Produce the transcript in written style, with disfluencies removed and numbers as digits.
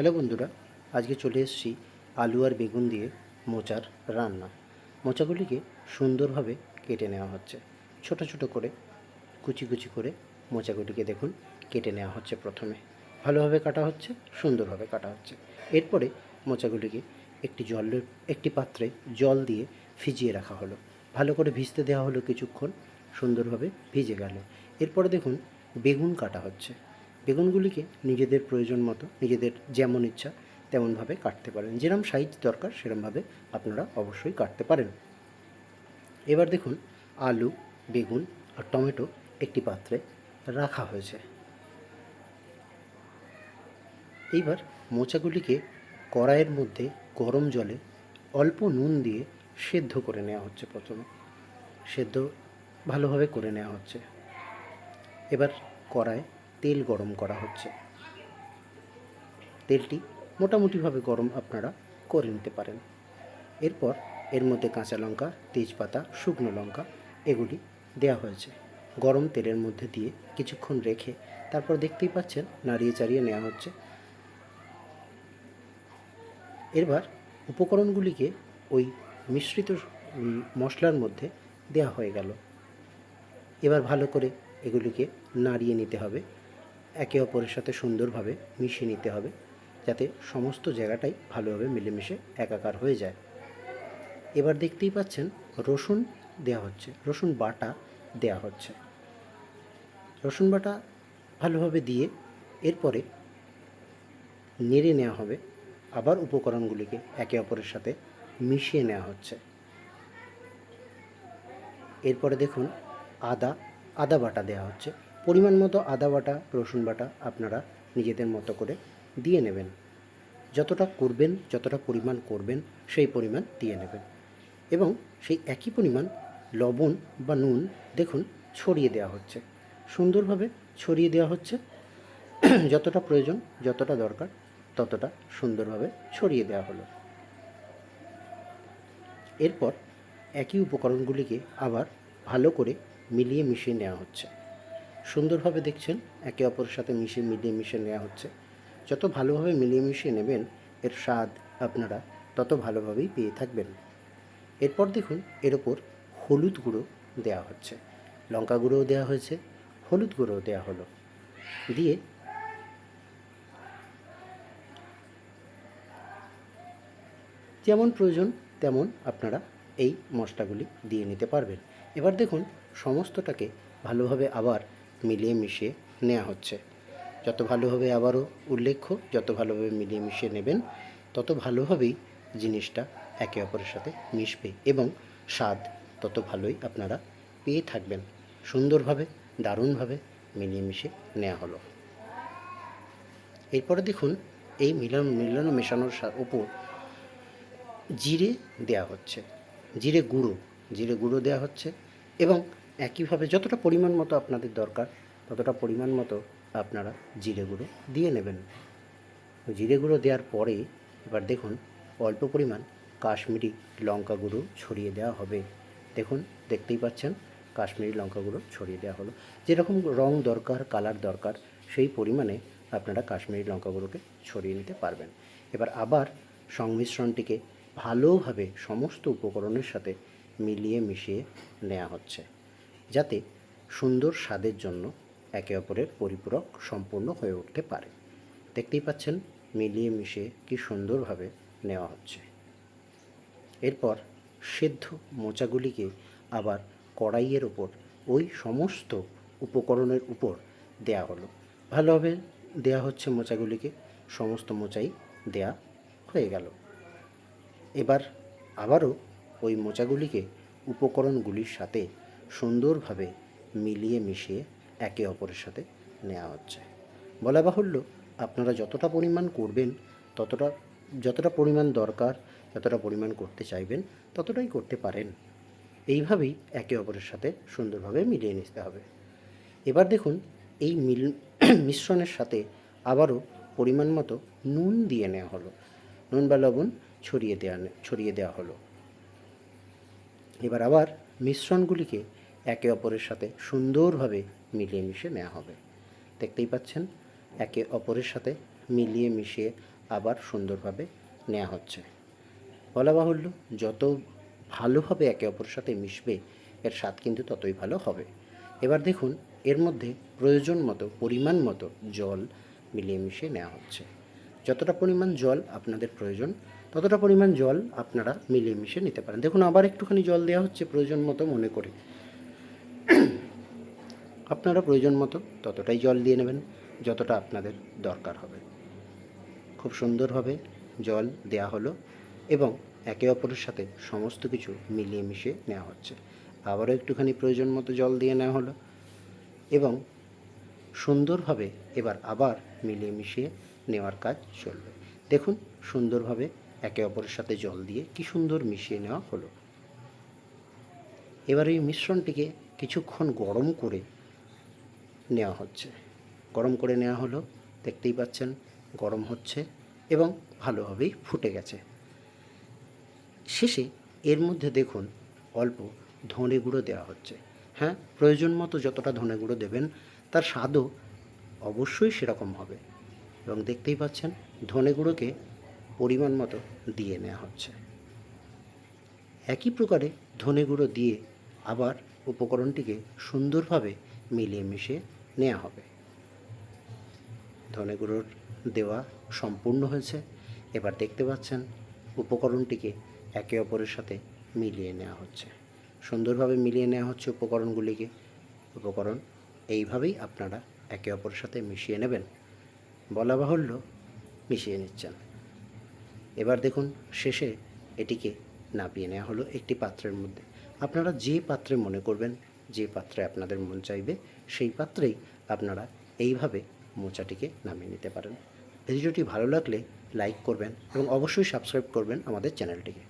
Hello বন্ধুরা, আজকে চলে এসেছি আলু আর বেগুন দিয়ে মোচার রান্না। মোচাগুলিকে সুন্দরভাবে কেটে নেওয়া হচ্ছে, ছোট ছোট করে কুচি কুচি করে মোচাগুলিকে দেখুন কেটে নেওয়া হচ্ছে। প্রথমে ভালোভাবে কাটা হচ্ছে, সুন্দরভাবে কাটা হচ্ছে। এরপরে মোচাগুলিকে একটি পাত্রে জল দিয়ে ভিজিয়ে রাখা হলো, ভালো করে ভিজতে দেওয়া হলো কিছুক্ষণ, সুন্দরভাবে ভিজে গেল। এরপরে দেখুন বেগুন কাটা হচ্ছে। বেগুনগুলিকে নিজেদের প্রয়োজন মতো, নিজেদের যেমন ইচ্ছা তেমনভাবে কাটতে পারেন, যেরকম সাইজ দরকার সেরকমভাবে আপনারা অবশ্যই কাটতে পারেন। এবার দেখুন আলু, বেগুন আর টমেটো একটি পাত্রে রাখা হয়েছে। এইবার মোচাগুলিকে কড়াইয়ের মধ্যে গরম জলে অল্প নুন দিয়ে সেদ্ধ করে নেওয়া হচ্ছে। প্রথমে সেদ্ধ ভালোভাবে করে নেওয়া হচ্ছে। এবার কড়ায় তেল গরম করা হচ্ছে। তেলটি মোটামুটিভাবে গরম আপনারা করে নিতে পারেন। এরপর এর মধ্যে কাঁচা লঙ্কা, তেজপাতা, শুকনো লঙ্কা এগুলি দেওয়া হয়েছে। গরম তেলের মধ্যে দিয়ে কিছুক্ষণ রেখে তারপর দেখতেই পাচ্ছেন নাড়িয়ে চাড়িয়ে নেওয়া হচ্ছে। এবার উপকরণগুলিকে ওই মিশ্রিত মশলার মধ্যে দেওয়া হয়ে গেল। এবার ভালো করে এগুলিকে নাড়িয়ে নিতে হবে, একে অপরের সাথে সুন্দরভাবে মিশিয়ে নিতে হবে, যাতে সমস্ত জায়গাটাই ভালোভাবে মিলেমিশে একাকার হয়ে যায়। এবার দেখতেই পাচ্ছেন রসুন দেওয়া হচ্ছে, রসুন বাটা দেওয়া হচ্ছে। রসুন বাটা ভালোভাবে দিয়ে এরপরে নেড়ে নেওয়া হবে। আবার উপকরণগুলিকে একে অপরের সাথে মিশিয়ে নেওয়া হচ্ছে। এরপরে দেখুন আদা বাটা দেওয়া হচ্ছে। পরিমাণ মতো আদা বাটা, রসুন বাটা আপনারা নিজেদের মতো করে দিয়ে নেবেন। যতটা করবেন, যতটা পরিমাণ করবেন সেই পরিমাণ দিয়ে নেবেন। এবং সেই একই পরিমাণ লবণ বা নুন দেখুন ছড়িয়ে দেওয়া হচ্ছে, সুন্দরভাবে ছড়িয়ে দেওয়া হচ্ছে। যতটা প্রয়োজন, যতটা দরকার ততটা সুন্দরভাবে ছড়িয়ে দেওয়া হলো। এরপর একই উপকরণগুলিকে আবার ভালো করে মিলিয়ে মিশিয়ে নেওয়া হচ্ছে। সুন্দরভাবে দেখছেন একে অপরের সাথে মিলিয়ে মিশিয়ে নেওয়া হচ্ছে। যত ভালোভাবে মিলিয়ে মিশিয়ে নেবেন এর স্বাদ আপনারা তত ভালোভাবেই পেয়ে থাকবেন। এরপর দেখুন এর ওপর হলুদ গুঁড়ো দেওয়া হচ্ছে, লঙ্কা গুঁড়োও দেওয়া হয়েছে, হলুদ গুঁড়োও দেওয়া হলো। দিয়ে যেমন প্রয়োজন তেমন আপনারা এই মশলাগুলি দিয়ে নিতে পারবেন। এবার দেখুন সমস্তটাকে ভালোভাবে আবার মিলিয়ে মিশিয়ে নেওয়া হচ্ছে। যত ভালোভাবে, আবারও উল্লেখ্য, যত ভালোভাবে মিলিয়ে মিশিয়ে নেবেন তত ভালোভাবেই জিনিসটা একে অপরের সাথে মিশবে এবং স্বাদ তত ভালোই আপনারা পেয়ে থাকবেন। সুন্দরভাবে, দারুণভাবে মিলিয়ে মিশিয়ে নেওয়া হলো। এরপরে দেখুন এই মিলানো মেশানোর উপর জিরে দেওয়া হচ্ছে, জিরে গুঁড়ো দেওয়া হচ্ছে। এবং একইভাবে যতটা পরিমাণ মতো আপনাদের দরকার ততটা পরিমাণ মতো আপনারা জিরে গুঁড়ো দিয়ে নেবেন। জিরে গুঁড়ো দেওয়ার পরে এবার দেখুন অল্প পরিমাণ কাশ্মীরি লঙ্কা গুঁড়ো ছড়িয়ে দেওয়া হবে। দেখুন দেখতেই পাচ্ছেন কাশ্মীরি লঙ্কা গুঁড়ো ছড়িয়ে দেওয়া হলো। যেরকম রং দরকার, কালার দরকার সেই পরিমাণে আপনারা কাশ্মীরি লঙ্কা গুঁড়োকে ছড়িয়ে নিতে পারবেন। এবার আবার সংমিশ্রণটিকে ভালোভাবে সমস্ত উপকরণের সাথে মিলিয়ে মিশিয়ে নেওয়া হচ্ছে, যাতে সুন্দর স্বাদের জন্য একে অপরের পরিপূরক সম্পূর্ণ হয়ে উঠতে পারে। দেখতেই পাচ্ছেন মিলিয়ে মিশিয়ে কি সুন্দরভাবে নেওয়া হচ্ছে। এরপর সেদ্ধ মোচাগুলিকে আবার কড়াইয়ের ওপর ওই সমস্ত উপকরণের উপর দেয়া হলো। ভালোভাবে দেয়া হচ্ছে মোচাগুলিকে, সমস্ত মোচাই দেয়া হয়ে গেল। এবার আবারও ওই মোচাগুলিকে উপকরণগুলির সাথে সুন্দরভাবে মিলিয়ে মিশিয়ে একে অপরের সাথে নেওয়া হচ্ছে। বলা বাহুল্য আপনারা যতটা পরিমাণ করবেন যতটা পরিমাণ দরকার, যতটা পরিমাণ করতে চাইবেন ততটাই করতে পারেন। এইভাবেই একে অপরের সাথে সুন্দরভাবে মিলিয়ে নিতে হবে। এবার দেখুন এই মিশ্রণের সাথে আবারও পরিমাণ মতো নুন দিয়ে নেওয়া হলো, নুন বা লবণ ছড়িয়ে দেওয়া হলো। এবার আবার মিশ্রণগুলিকে একে অপরের সাথে সুন্দরভাবে মিলিয়ে মিশিয়ে নেওয়া হবে। দেখতেই পাচ্ছেন একে অপরের সাথে মিলিয়ে মিশিয়ে আবার সুন্দরভাবে নেওয়া হচ্ছে। বলা বাহুল্য, যত ভালোভাবে একে অপরের সাথে মিশবে এর স্বাদ কিন্তু ততই ভালো হবে। এবার দেখুন, এর মধ্যে প্রয়োজন মতো পরিমাণ মতো জল মিলিয়ে মিশিয়ে নেওয়া হচ্ছে। যতটা পরিমাণ জল আপনাদের প্রয়োজন ততটা পরিমাণ জল আপনারা মিলিয়ে মিশিয়ে নিতে পারেন। দেখুন, আবার একটুখানি জল দেওয়া হচ্ছে প্রয়োজন মতো মনে করে। আপনারা প্রয়োজন মতো ততটাই জল দিয়ে নেবেন যতটা আপনাদের দরকার হবে। খুব সুন্দরভাবে জল দেয়া হলো এবং একে অপরের সাথে সমস্ত কিছু মিলিয়ে মিশিয়ে নেওয়া হচ্ছে। আবারও একটুখানি প্রয়োজন মতো জল দিয়ে নেওয়া হলো এবং সুন্দরভাবে এবার আবার মিলিয়ে মিশিয়ে নেওয়ার কাজ চলবে। দেখুন, সুন্দরভাবে একে অপরের সাথে জল দিয়ে কি সুন্দর মিশিয়ে নেওয়া হলো। এবার এই মিশ্রণটিকে কিছুক্ষণ গরম করে নেওয়া হচ্ছে। গরম করে নেওয়া হলো, দেখতেই পাচ্ছেন গরম হচ্ছে এবং ভালোভাবেই ফুটে গেছে। শেষে এর মধ্যে দেখুন অল্প ধনে গুঁড়ো দেওয়া হচ্ছে। হ্যাঁ, প্রয়োজন মতো যতটা ধনে গুঁড়ো দেবেন তার স্বাদও অবশ্যই সেরকম হবে। এবং দেখতেই পাচ্ছেন ধনে গুঁড়োকে পরিমাণ মতো দিয়ে নেওয়া হচ্ছে। একই প্রকারে ধনে গুঁড়ো দিয়ে আবার উপকরণটিকে সুন্দরভাবে মিলিয়ে মিশিয়ে নেওয়া হবে। ধনে গুঁড়োর দেওয়া সম্পূর্ণ হয়েছে। এবার দেখতে পাচ্ছেন উপকরণটিকে একে অপরের সাথে মিলিয়ে নেওয়া হচ্ছে। সুন্দরভাবে মিলিয়ে নেওয়া হচ্ছে উপকরণগুলিকে। উপকরণ এইভাবেই আপনারা একে অপরের সাথে মিশিয়ে নেবেন। বলা বাহুল্য, মিশিয়ে নিচ্ছেন। এবার দেখুন শেষে এটিকে নামিয়ে নেওয়া হলো একটি পাত্রের মধ্যে। আপনারা যে পাত্রে মনে করবেন, যে পাত্রে আপনাদের মন চাইবে সেই পাত্রেই আপনারা এইভাবে মোচাটিকে নামিয়ে নিতে পারেন। ভিডিওটি ভালো লাগলে লাইক করবেন এবং অবশ্যই সাবস্ক্রাইব করবেন আমাদের চ্যানেলটিকে।